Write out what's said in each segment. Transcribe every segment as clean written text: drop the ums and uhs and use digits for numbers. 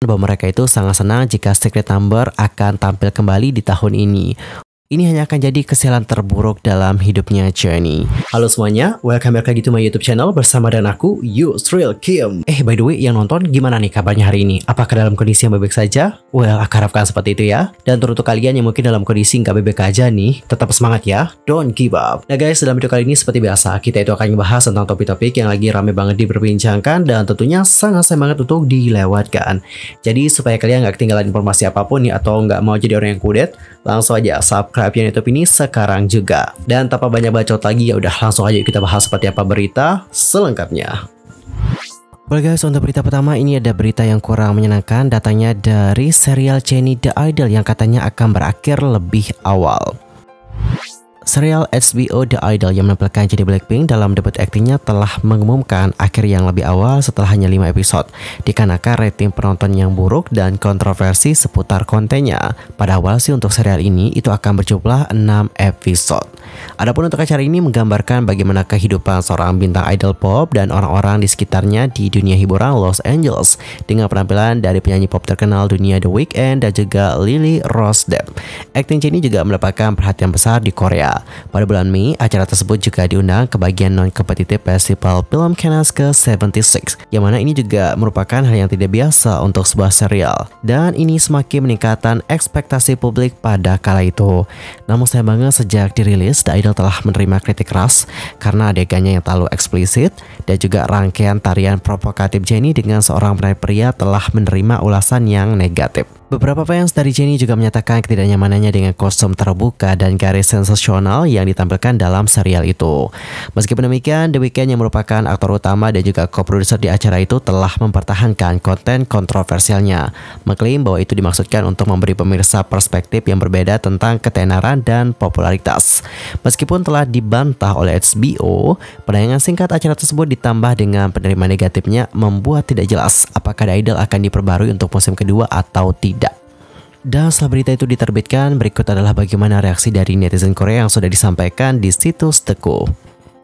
bahwa mereka itu sangat senang jika Secret Number akan tampil kembali di tahun ini. Ini hanya akan jadi kesialan terburuk dalam hidupnya Jennie. Halo semuanya, welcome back lagi to my YouTube channel bersama dengan aku, Yusril Kim. By the way, yang nonton gimana nih kabarnya hari ini? Apakah dalam kondisi yang baik-baik saja? Well, aku harapkan seperti itu ya. Dan untuk kalian yang mungkin dalam kondisi nggak baik-baik aja nih, tetap semangat ya, don't give up. Nah guys, dalam video kali ini seperti biasa, kita itu akan membahas tentang topik-topik yang lagi rame banget diperbincangkan dan tentunya sangat sayang banget untuk dilewatkan. Jadi supaya kalian nggak ketinggalan informasi apapun nih atau nggak mau jadi orang yang kudet, langsung aja subscribe YouTube ini sekarang juga. Dan tanpa banyak bacot lagi, ya udah langsung aja kita bahas seperti apa berita selengkapnya. Well guys, untuk berita pertama ini ada berita yang kurang menyenangkan, datangnya dari serial Jennie The Idol yang katanya akan berakhir lebih awal. Serial HBO The Idol yang menampilkan Jennie Blackpink dalam debut aktingnya telah mengumumkan akhir yang lebih awal setelah hanya 5 episode, dikarenakan rating penonton yang buruk dan kontroversi seputar kontennya. Pada awal sih untuk serial ini itu akan berjumlah 6 episode. Adapun untuk acara ini menggambarkan bagaimana kehidupan seorang bintang idol pop dan orang-orang di sekitarnya di dunia hiburan Los Angeles dengan penampilan dari penyanyi pop terkenal dunia The Weeknd dan juga Lily Rose Depp. Akting Jennie juga mendapatkan perhatian besar di Korea. Pada bulan Mei, acara tersebut juga diundang ke bagian non-kompetitif Festival Film Cannes ke-76, yang mana ini juga merupakan hal yang tidak biasa untuk sebuah serial. Dan ini semakin meningkatkan ekspektasi publik pada kala itu. Namun sayang banget sejak dirilis, The Idol telah menerima kritik keras karena adegannya yang terlalu eksplisit dan juga rangkaian tarian provokatif Jennie dengan seorang penari pria telah menerima ulasan yang negatif. Beberapa fans dari Jennie juga menyatakan ketidaknyamanannya dengan kostum terbuka dan garis sensasional yang ditampilkan dalam serial itu. Meskipun demikian, The Weeknd yang merupakan aktor utama dan juga co-producer di acara itu telah mempertahankan konten kontroversialnya, mengklaim bahwa itu dimaksudkan untuk memberi pemirsa perspektif yang berbeda tentang ketenaran dan popularitas. Meskipun telah dibantah oleh HBO, penayangan singkat acara tersebut ditambah dengan penerimaan negatifnya membuat tidak jelas apakah The Idol akan diperbarui untuk musim kedua atau tidak. Dan setelah berita itu diterbitkan, berikut adalah bagaimana reaksi dari netizen Korea yang sudah disampaikan di situs Teku.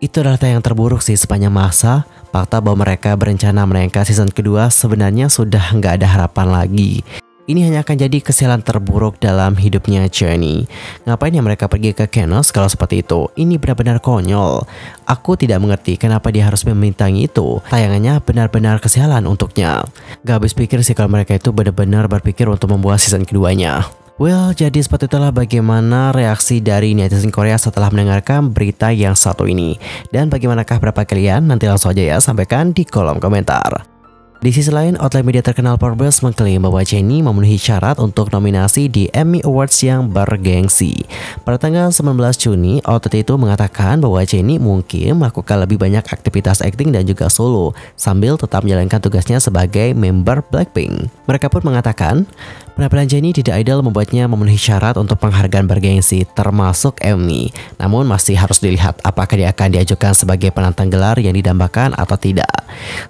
Itu adalah yang terburuk sih sepanjang masa. Fakta bahwa mereka berencana menayangkan season kedua sebenarnya sudah nggak ada harapan lagi. Ini hanya akan jadi kesialan terburuk dalam hidupnya Jennie. Ngapain ya mereka pergi ke Cannes kalau seperti itu? Ini benar-benar konyol. Aku tidak mengerti kenapa dia harus memintangi itu. Tayangannya benar-benar kesialan untuknya. Gak habis pikir sih kalau mereka itu benar-benar berpikir untuk membuat season keduanya. Well, jadi seperti itulah bagaimana reaksi dari netizen Korea setelah mendengarkan berita yang satu ini. Dan bagaimanakah pendapat kalian? Nanti langsung aja ya sampaikan di kolom komentar. Di sisi lain, outlet media terkenal Forbes mengklaim bahwa Jennie memenuhi syarat untuk nominasi di Emmy Awards yang bergengsi. Pada tanggal 19 Juni, outlet itu mengatakan bahwa Jennie mungkin melakukan lebih banyak aktivitas akting dan juga solo, sambil tetap menjalankan tugasnya sebagai member Blackpink. Mereka pun mengatakan, penampilan Jennie di The Idol membuatnya memenuhi syarat untuk penghargaan bergengsi, termasuk Emmy. Namun masih harus dilihat apakah dia akan diajukan sebagai penantang gelar yang didambakan atau tidak.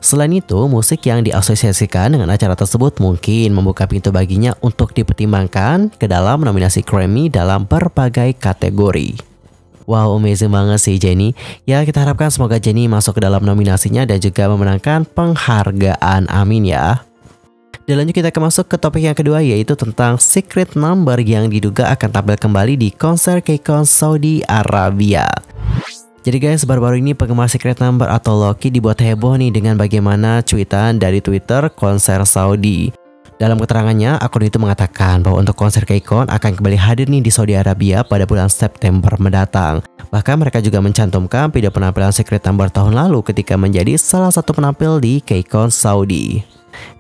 Selain itu, musik yang diasosiasikan dengan acara tersebut mungkin membuka pintu baginya untuk dipertimbangkan ke dalam nominasi Grammy dalam berbagai kategori. Wow, amazing banget sih Jennie. Ya, kita harapkan semoga Jennie masuk ke dalam nominasinya dan juga memenangkan penghargaan. Amin ya. Dan lanjut kita masuk ke topik yang kedua, yaitu tentang Secret Number yang diduga akan tampil kembali di konser KCON Saudi Arabia. Jadi guys, baru-baru ini penggemar Secret Number atau Loki dibuat heboh nih dengan bagaimana cuitan dari Twitter konser Saudi. Dalam keterangannya, akun itu mengatakan bahwa untuk konser KCON akan kembali hadir nih di Saudi Arabia pada bulan September mendatang. Bahkan mereka juga mencantumkan video penampilan Secret Number tahun lalu ketika menjadi salah satu penampil di KCON Saudi.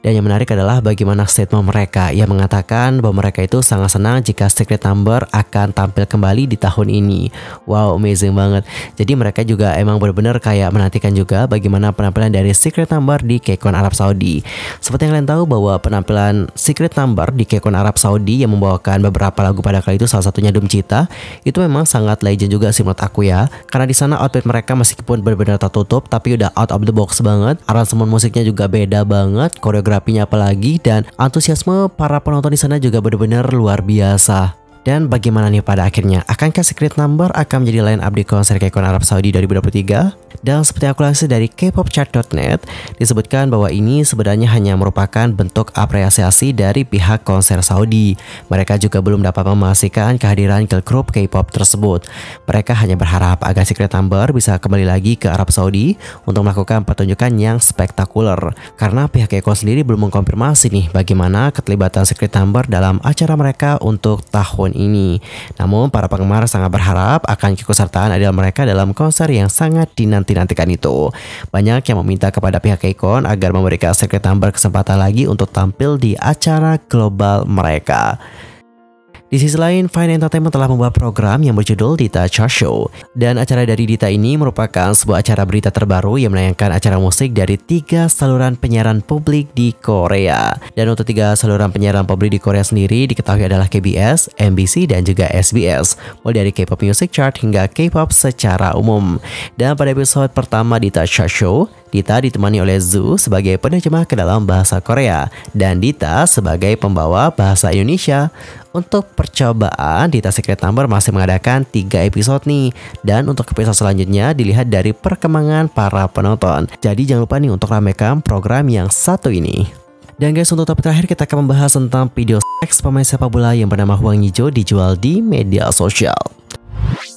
Dan yang menarik adalah bagaimana statement mereka yang mengatakan bahwa mereka itu sangat senang jika Secret Number akan tampil kembali di tahun ini. Wow, amazing banget. Jadi mereka juga emang benar-benar kayak menantikan juga bagaimana penampilan dari Secret Number di KCON Arab Saudi. Seperti yang kalian tahu bahwa penampilan Secret Number di KCON Arab Saudi yang membawakan beberapa lagu pada kali itu, salah satunya Dum Cita, itu memang sangat legend juga sih menurut aku ya. Karena di sana outfit mereka meskipun benar-benar tertutup tapi udah out of the box banget. Aransemen musiknya juga beda banget, koreografinya apalagi, dan antusiasme para penonton di sana juga benar-benar luar biasa. Dan bagaimana nih pada akhirnya? Akankah Secret Number akan menjadi line up di konser KCON Arab Saudi 2023? Dan seperti aku lansir dari kpopchart.net, disebutkan bahwa ini sebenarnya hanya merupakan bentuk apresiasi dari pihak konser Saudi. Mereka juga belum dapat memastikan kehadiran girl group K-pop tersebut. Mereka hanya berharap agar Secret Number bisa kembali lagi ke Arab Saudi untuk melakukan pertunjukan yang spektakuler. Karena pihak KCON sendiri belum mengkonfirmasi nih bagaimana keterlibatan Secret Number dalam acara mereka untuk tahun ini. Namun para penggemar sangat berharap akan keikutsertaan idol mereka dalam konser yang sangat dinanti-nantikan itu. Banyak yang meminta kepada pihak KCON agar memberikan Secret Number kesempatan lagi untuk tampil di acara global mereka. Di sisi lain, Fine Entertainment telah membuat program yang berjudul Dita Chart Show. Dan acara dari Dita ini merupakan sebuah acara berita terbaru yang menayangkan acara musik dari 3 saluran penyiaran publik di Korea. Dan untuk 3 saluran penyiaran publik di Korea sendiri diketahui adalah KBS, MBC, dan juga SBS. Mulai dari K-pop Music Chart hingga K-pop secara umum. Dan pada episode pertama Dita Chart Show, Dita ditemani oleh Zoo sebagai penerjemah ke dalam bahasa Korea dan Dita sebagai pembawa bahasa Indonesia. Untuk percobaan, Dita Secret Number masih mengadakan 3 episode nih. Dan untuk episode selanjutnya dilihat dari perkembangan para penonton. Jadi jangan lupa nih untuk ramaikan program yang satu ini. Dan guys, untuk topik terakhir kita akan membahas tentang video seks pemain sepak bola yang bernama Hwang Ui-jo dijual di media sosial.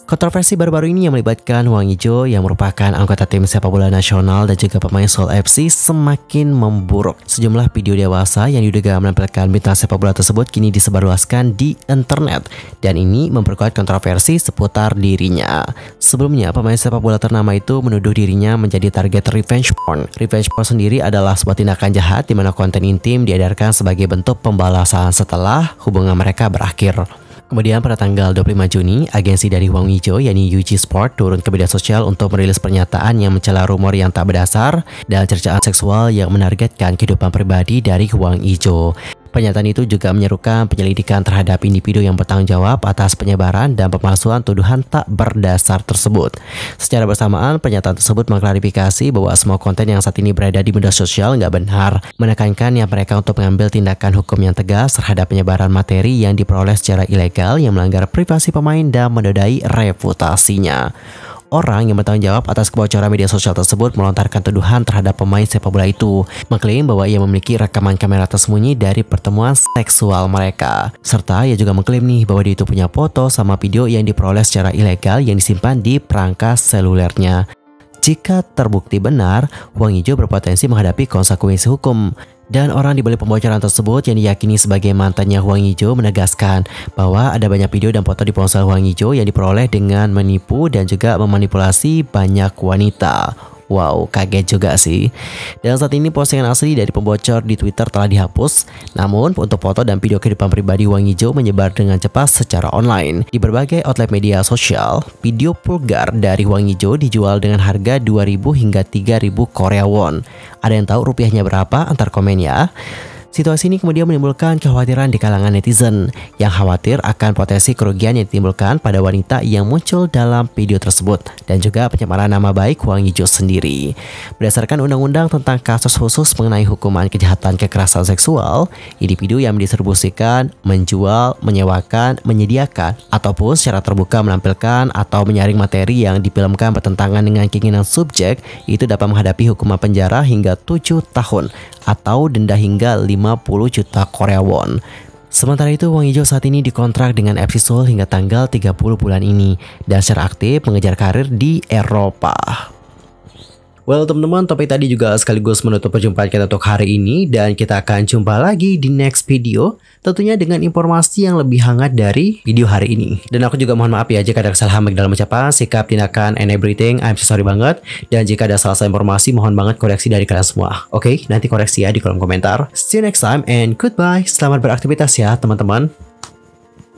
Kontroversi baru-baru ini yang melibatkan Hwang Ui-jo yang merupakan anggota tim sepak bola nasional dan juga pemain Seoul FC semakin memburuk. Sejumlah video dewasa yang diduga menampilkan bintang sepak bola tersebut kini disebarluaskan di internet dan ini memperkuat kontroversi seputar dirinya. Sebelumnya, pemain sepak bola ternama itu menuduh dirinya menjadi target revenge porn. Revenge porn sendiri adalah sebuah tindakan jahat di mana konten intim diedarkan sebagai bentuk pembalasan setelah hubungan mereka berakhir. Kemudian pada tanggal 25 Juni, agensi dari Hwang Ui-jo yakni UG Sport turun ke media sosial untuk merilis pernyataan yang mencela rumor yang tak berdasar dan cercaan seksual yang menargetkan kehidupan pribadi dari Hwang Ui-jo. Pernyataan itu juga menyerukan penyelidikan terhadap individu yang bertanggung jawab atas penyebaran dan pemalsuan tuduhan tak berdasar tersebut. Secara bersamaan, pernyataan tersebut mengklarifikasi bahwa semua konten yang saat ini berada di media sosial nggak benar, menekankan niat mereka untuk mengambil tindakan hukum yang tegas terhadap penyebaran materi yang diperoleh secara ilegal yang melanggar privasi pemain dan menodai reputasinya. Orang yang bertanggung jawab atas kebocoran media sosial tersebut melontarkan tuduhan terhadap pemain sepak bola itu, mengklaim bahwa ia memiliki rekaman kamera tersembunyi dari pertemuan seksual mereka. Serta ia juga mengklaim nih bahwa dia itu punya foto sama video yang diperoleh secara ilegal yang disimpan di perangkat selulernya. Jika terbukti benar, Hwang Ui-jo berpotensi menghadapi konsekuensi hukum. Dan orang di balik pembocoran tersebut yang diyakini sebagai mantannya Hwang Ui-jo menegaskan bahwa ada banyak video dan foto di ponsel Hwang Ui-jo yang diperoleh dengan menipu dan juga memanipulasi banyak wanita. Wow, kaget juga sih. Dan saat ini postingan asli dari pembocor di Twitter telah dihapus. Namun untuk foto dan video kehidupan pribadi Hwang Ui-jo menyebar dengan cepat secara online. Di berbagai outlet media sosial, video vulgar dari Hwang Ui-jo dijual dengan harga 2.000 hingga 3.000 Korea won. Ada yang tahu rupiahnya berapa? Antar komen ya. Situasi ini kemudian menimbulkan kekhawatiran di kalangan netizen yang khawatir akan potensi kerugian yang ditimbulkan pada wanita yang muncul dalam video tersebut dan juga pencemaran nama baik Hwang Ui-jo sendiri. Berdasarkan undang-undang tentang kasus khusus mengenai hukuman kejahatan kekerasan seksual, individu yang mendistribusikan, menjual, menyewakan, menyediakan, ataupun secara terbuka menampilkan atau menyaring materi yang difilmkan bertentangan dengan keinginan subjek itu dapat menghadapi hukuman penjara hingga 7 tahun atau denda hingga 50 juta Korea won. Sementara itu, Hwang Ui-jo saat ini dikontrak dengan FC Seoul hingga tanggal 30 bulan ini dan secara aktif mengejar karir di Eropa. Well teman-teman, topik tadi juga sekaligus menutup perjumpaan kita untuk hari ini dan kita akan jumpa lagi di next video, tentunya dengan informasi yang lebih hangat dari video hari ini. Dan aku juga mohon maaf ya jika ada kesalahan baik dalam ucapan, sikap, tindakan, and everything. I'm so sorry banget. Dan jika ada salah informasi, mohon banget koreksi dari kalian semua. Oke, nanti koreksi ya di kolom komentar. See you next time and goodbye. Selamat beraktivitas ya teman-teman.